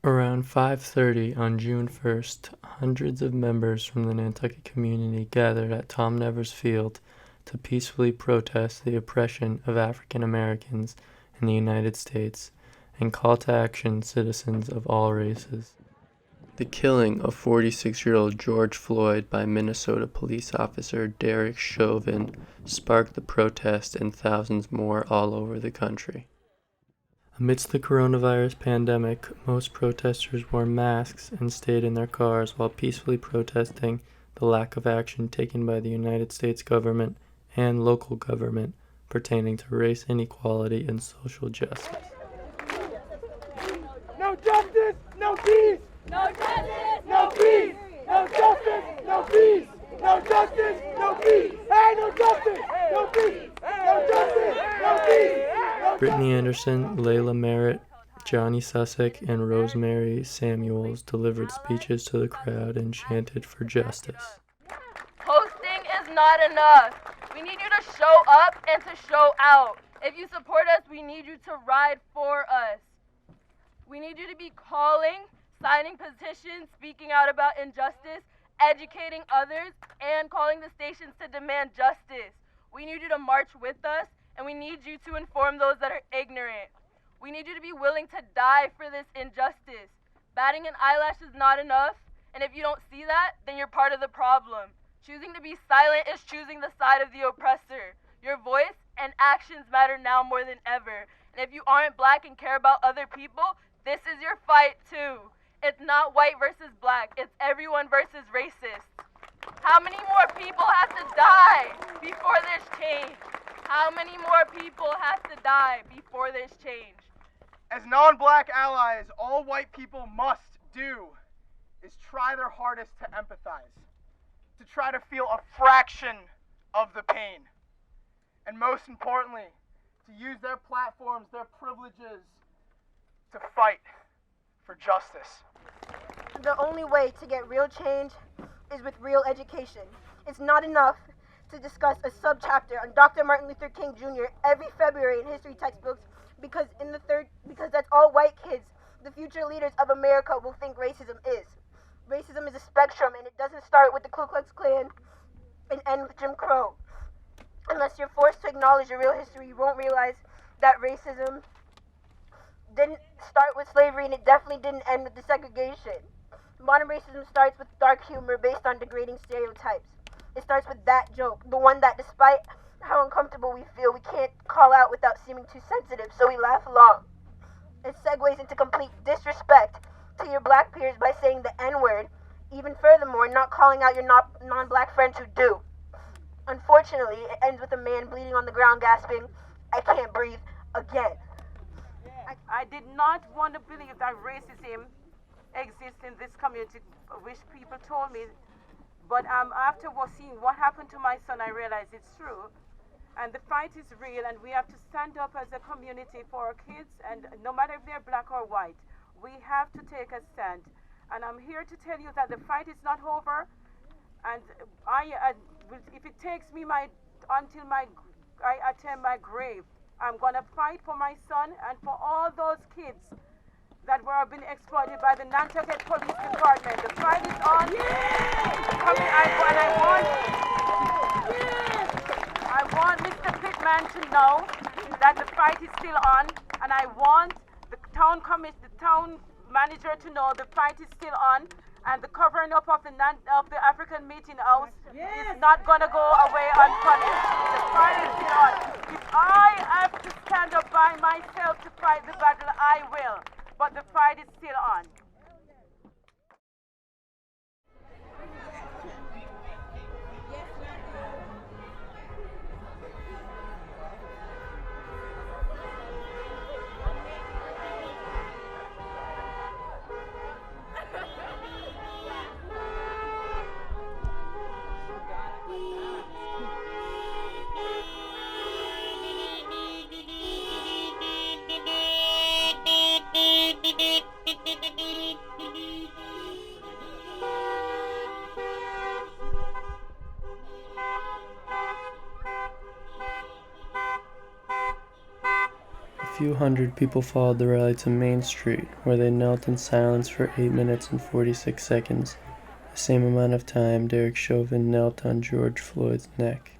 Around 5:30 on June 1st, hundreds of members from the Nantucket community gathered at Tom Nevers Field to peacefully protest the oppression of African Americans in the United States and call to action citizens of all races. The killing of 46-year-old George Floyd by Minnesota police officer Derek Chauvin sparked the protest and thousands more all over the country. Amidst the coronavirus pandemic, most protesters wore masks and stayed in their cars while peacefully protesting the lack of action taken by the United States government and local government pertaining to race inequality and social justice. No justice, no peace! No justice, no peace! No justice, no peace! No justice, no peace! Hey, no justice, no peace! No justice, no peace! Brittany Anderson, Layla Merritt, Johnny Sussick, and Rosemary Samuels delivered speeches to the crowd and chanted for justice. Hosting is not enough. We need you to show up and to show out. If you support us, we need you to ride for us. We need you to be calling, signing petitions, speaking out about injustice, educating others, and calling the stations to demand justice. We need you to march with us, and we need you to inform those that are ignorant. We need you to be willing to die for this injustice. Batting an eyelash is not enough, and if you don't see that, then you're part of the problem. Choosing to be silent is choosing the side of the oppressor. Your voice and actions matter now more than ever. And if you aren't black and care about other people, this is your fight too. It's not white versus black, it's everyone versus racist. How many more people have to die before this change? How many more people have to die before this change? As non-black allies, all white people must do is try their hardest to empathize, to try to feel a fraction of the pain, and most importantly, to use their platforms, their privileges, to fight for justice. The only way to get real change is with real education. It's not enough to discuss a subchapter on Dr. Martin Luther King Jr. every February in history textbooks because that's all white kids, the future leaders of America, will think racism is. Racism is a spectrum, and it doesn't start with the Ku Klux Klan and end with Jim Crow. Unless you're forced to acknowledge your real history, you won't realize that racism didn't start with slavery, and it definitely didn't end with desegregation. Modern racism starts with dark humor based on degrading stereotypes. It starts with that joke, the one that despite how uncomfortable we feel, we can't call out without seeming too sensitive, so we laugh along. It segues into complete disrespect to your black peers by saying the N-word, even furthermore, not calling out your non-black friends who do. Unfortunately, it ends with a man bleeding on the ground gasping, "I can't breathe," again. I did not want to believe that racism exists in this community, which people told me. But after seeing what happened to my son, I realized it's true. And the fight is real, and we have to stand up as a community for our kids, and no matter if they're black or white, we have to take a stand. And I'm here to tell you that the fight is not over, and if it takes me until I attempt my grave, I'm going to fight for my son and for all those kids that were being exploited by the Nantucket Police Department. The fight is on. I want Mr. Pittman to know that the fight is still on, and I want the town manager to know the fight is still on, and the covering up of the African meeting house is not going to go away unpunished. The fight is still on. If I have to stand up by myself to fight the battle, I will. But the fight is still on. Beep, beep, beep, beep, beep, beep, beep. few hundred people followed the rally to Main Street, where they knelt in silence for 8 minutes and 46 seconds, the same amount of time Derek Chauvin knelt on George Floyd's neck.